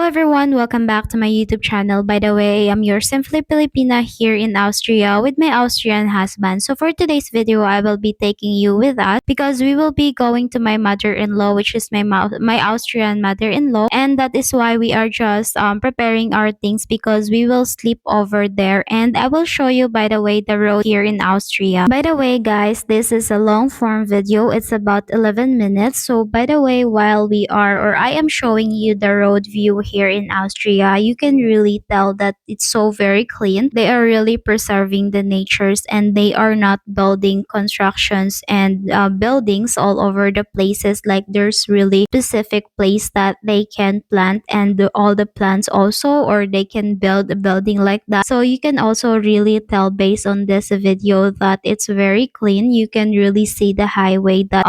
Hello everyone, welcome back to my YouTube channel. By the way, I'm your Simply Filipina here in Austria with my Austrian husband. So for today's video, I will be taking you with us because we will be going to my mother-in-law, which is my Austrian mother-in-law, and that is why we are just preparing our things because we will sleep over there. And I will show you, by the way, the road here in Austria. By the way, guys, this is a long form video. It's about 11 minutes. So by the way, while we are or I am showing you the road view here in Austria, you can really tell that it's so very clean. They are really preserving the natures and they are not building constructions and buildings all over the places. Like there's really specific place that they can plant and do all the plants also, or they can build a building like that. So you can also really tell based on this video that it's very clean. You can really see the highway that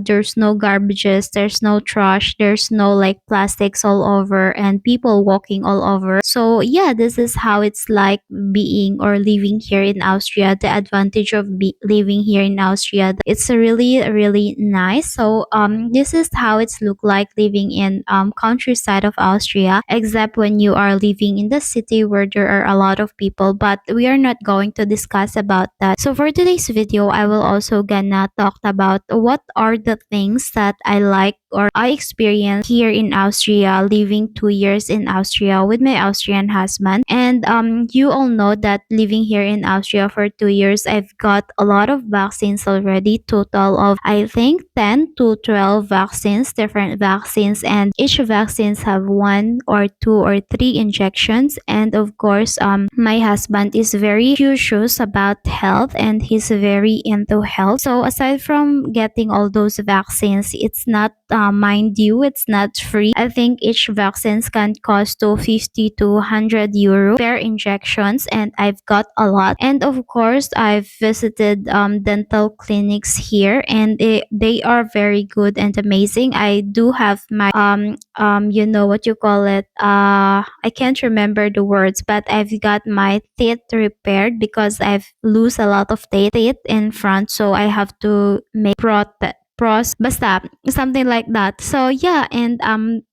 there's no garbages, there's no trash, there's no like plastics all over and people walking all over. So yeah, this is how it's like being or living here in Austria. The advantage of living here in Austria, it's really nice. So this is how it's look like living in countryside of Austria, except when you are living in the city where there are a lot of people, but we are not going to discuss about that. So for today's video, I will also gonna talk about what are the things that I like or I experienced here in Austria, living 2 years in Austria with my Austrian husband. And you all know that living here in Austria for 2 years, I've got a lot of vaccines already, total of I think 10 to 12 vaccines, different vaccines, and each vaccines have one or two or three injections. And of course, my husband is very curious about health and he's very into health. So aside from getting all those vaccines, it's not mind you, it's not free. I think each vaccines can cost to 50 to 100 euro per injections, and I've got a lot. And of course, I've visited dental clinics here, and they are very good and amazing. I do have my you know what you call it, I can't remember the words, but I've got my teeth repaired because I've lose a lot of teeth in front, so I have to make pros basta something like that. So yeah, and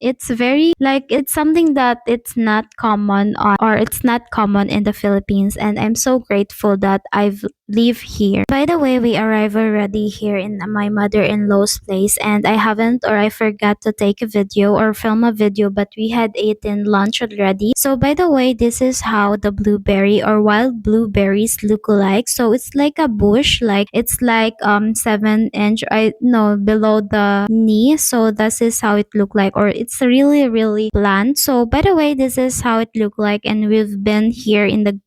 it's very like it's something that it's not common or it's not common in the Philippines, and I'm so grateful that I've live here. By the way, we arrived already here in my mother-in-law's place, and I haven't or I forgot to take a video or film a video, but we had eaten lunch already. So by the way, this is how the blueberry or wild blueberries look like. So it's like a bush, like it's like 7 inch, I know, below the knee. So this is how it look like, or it's really plant. So by the way, this is how it look like, and we've been here in the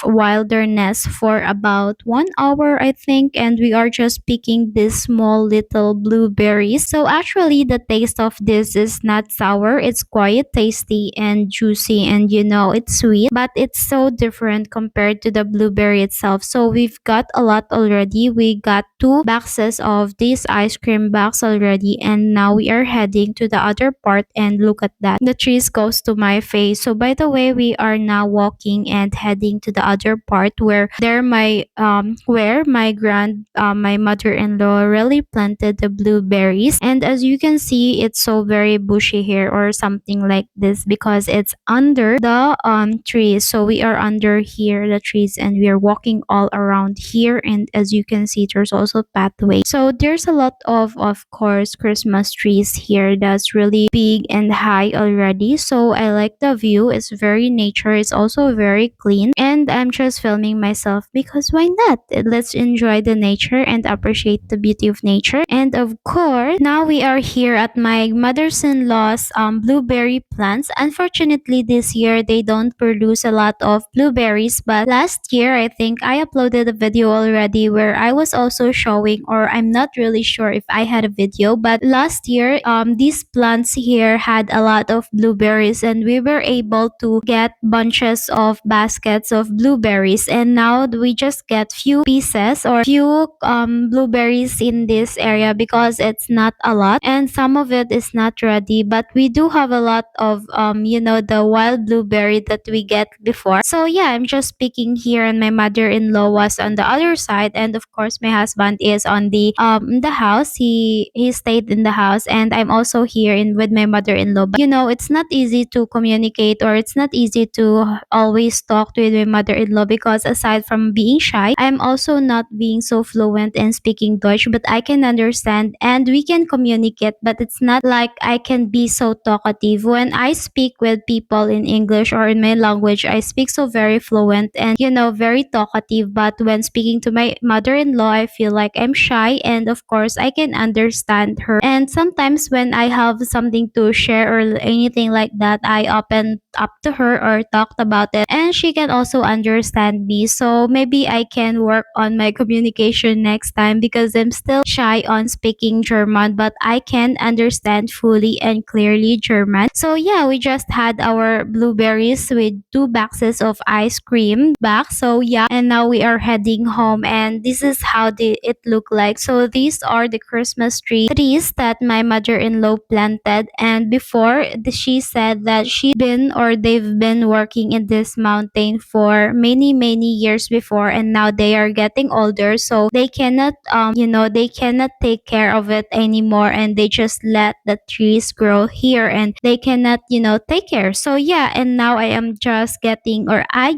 wilderness for about 1 hour, I think, and we are just picking these small little blueberries. So actually the taste of this is not sour, it's quite tasty and juicy, and it's sweet, but it's so different compared to the blueberry itself. So we've got a lot already. We got 2 boxes of this ice cream box already, and now we are heading to the other part, and look at that, the trees goes to my face. So by the way, we are now walking and heading to the other part where my mother-in-law really planted the blueberries. And as you can see, it's so very bushy here or something like this because it's under the trees. So we are under here the trees, and we are walking all around here, and as you can see, there's also pathway. So there's a lot of course Christmas trees here that's really big and high already. So I like the view. It's very nature, it's also very clean, and I'm just filming myself because why not? Let's enjoy the nature and appreciate the beauty of nature. And of course, now we are here at my mother-in-law's blueberry plants. Unfortunately, this year they don't produce a lot of blueberries, but last year I think I uploaded a video already where I was also showing, or I'm not really sure if I had a video, but last year these plants here had a lot of blueberries, and we were able to get bunches of baskets of blueberries, and now we just get few pieces or few blueberries in this area because it's not a lot and some of it is not ready, but we do have a lot of the wild blueberry that we get before. So yeah, I'm just speaking here, and my mother-in-law was on the other side, and of course my husband is on the house. He stayed in the house, and I'm also here in with my mother-in-law. But it's not easy to communicate, or it's not easy to always talk with my mother-in-law because aside from being shy, I'm also not being so fluent in speaking Dutch, but I can understand and we can communicate, but it's not like I can be so talkative. When I speak with people in English or in my language, I speak so very fluent and very talkative, but when speaking to my mother-in-law, I feel like I'm shy, and of course I can understand her. And sometimes when I have something to share or anything like that, I open up to her or talked about it, and she can also understand me. So maybe I can work on my communication next time because I'm still shy on speaking German, but I can understand fully and clearly German. So yeah, we just had our blueberries with 2 boxes of ice cream back. So yeah, and now we are heading home, and this is how it looked like. So these are the Christmas trees that my mother-in-law planted, and before she said that they've been working in this mountain for many years before, and now they are getting older, so they cannot they cannot take care of it anymore, and they just let the trees grow here, and they cannot take care. So yeah, and now I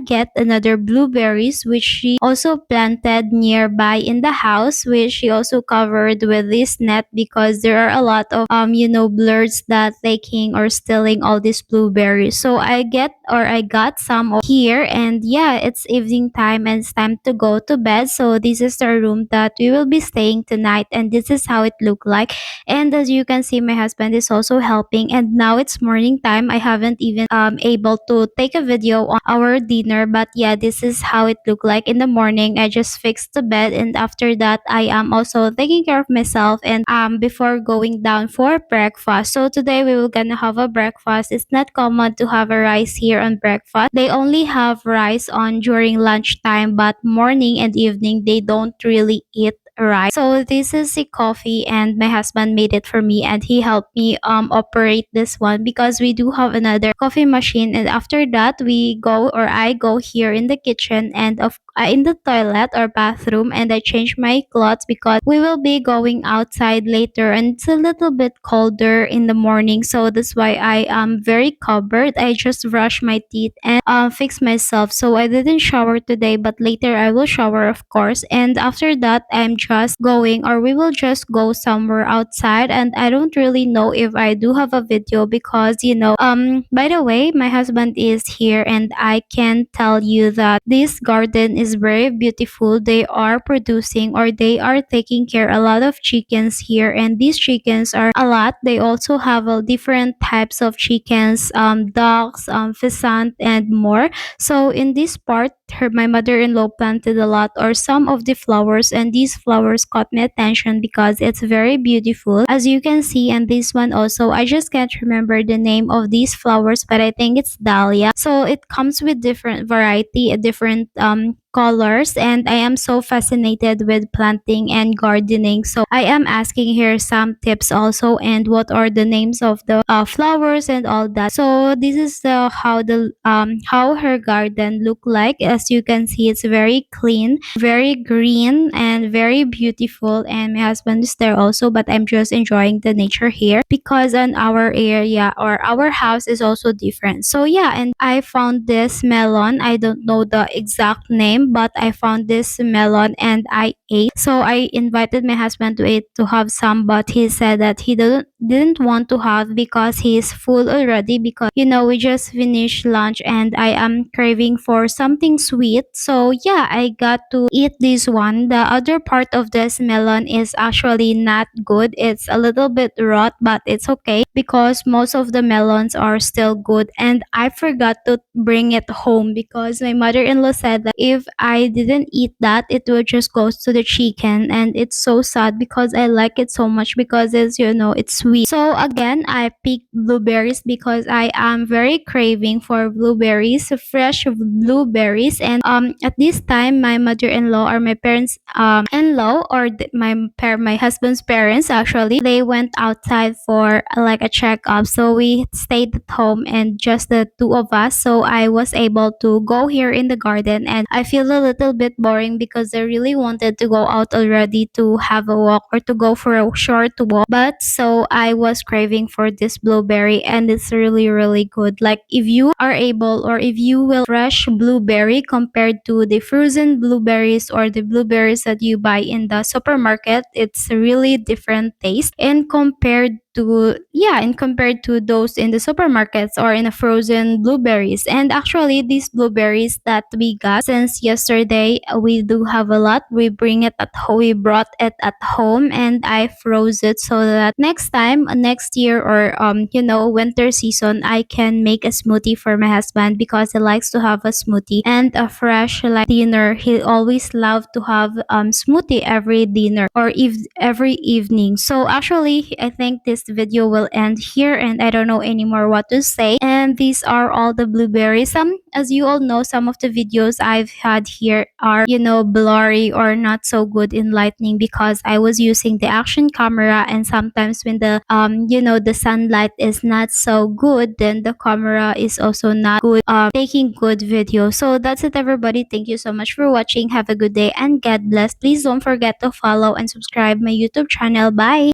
get another blueberries which she also planted nearby in the house, which she also covered with this net because there are a lot of birds that taking or stealing all these blueberries. So I got some here, and yeah, it's evening time and it's time to go to bed. So this is the room that we will be staying tonight, and this is how it looked like. And as you can see, my husband is also helping, and now it's morning time. I haven't even able to take a video on our dinner, but yeah, this is how it looked like in the morning. I just fixed the bed, and after that I am also taking care of myself and before going down for breakfast. So today we will gonna have a breakfast. It's not common to have a rice here on breakfast. They only have rice on during lunchtime, but morning and evening they don't really eat rice. So this is a coffee, and my husband made it for me, and he helped me operate this one because we do have another coffee machine. And after that I go here in the kitchen and in the toilet or bathroom, and I change my clothes because we will be going outside later, and it's a little bit colder in the morning, so that's why I am very covered. I just brush my teeth and fix myself. So I didn't shower today, but later I will shower, of course. And after that, we will just go somewhere outside, and I don't really know if I do have a video because by the way, my husband is here, and I can tell you that this garden is very beautiful. They are producing, or they are taking care a lot of chickens here, and these chickens are a lot. They also have different types of chickens, ducks, pheasant, and more. So in this part, my mother-in-law planted a lot or some of the flowers, and these flowers caught my attention because it's very beautiful, as you can see. And this one also, I just can't remember the name of these flowers, but I think it's dahlia. So it comes with different variety, different colors, and I am so fascinated with planting and gardening, so I am asking here some tips also, and what are the names of the flowers and all that. So this is how her garden look like. As you can see, it's very clean, very green, and very beautiful, and my husband is there also, but I'm just enjoying the nature here because on our area or our house is also different. So yeah, and I found this melon. I don't know the exact name, but I found this melon and I ate. So I invited my husband to eat to have some, but he said that he didn't want to have because he is full already, because we just finished lunch and I am craving for something sweet. So yeah, I got to eat this one. The other part of this melon is actually not good. It's a little bit rot, but it's okay because most of the melons are still good, and I forgot to bring it home because my mother-in-law said that if I didn't eat that, it would just goes to the chicken, and it's so sad because I like it so much because it's sweet. So again, I picked blueberries because I am very craving for blueberries, fresh blueberries. And at this time, my mother-in-law or my parents in-law or my husband's parents, actually, they went outside for like a checkup, so we stayed at home and just the two of us. So I was able to go here in the garden, and I feel a little bit boring because I really wanted to go out already to have a walk or to go for a short walk. But so I was craving for this blueberry, and it's really really good. Like, if you are able, or if you will fresh blueberry compared to the frozen blueberries or the blueberries that you buy in the supermarket, it's a really different taste. And compared to those in the supermarkets or in the frozen blueberries. And actually, these blueberries that we got since yesterday, we do have a lot. We brought it at home, and I froze it so that next time, next year, or winter season, I can make a smoothie for my husband because he likes to have a smoothie and a fresh like dinner. He always loved to have smoothie every dinner or every evening. So actually, I think this video will end here, and I don't know anymore what to say. And these are all the blueberries. As you all know, some of the videos I've had here are blurry or not so good in lightning because I was using the action camera, and sometimes when the sunlight is not so good, then the camera is also not good taking good video. So that's it, everybody. Thank you so much for watching. Have a good day and God bless. Please don't forget to follow and subscribe my YouTube channel. Bye.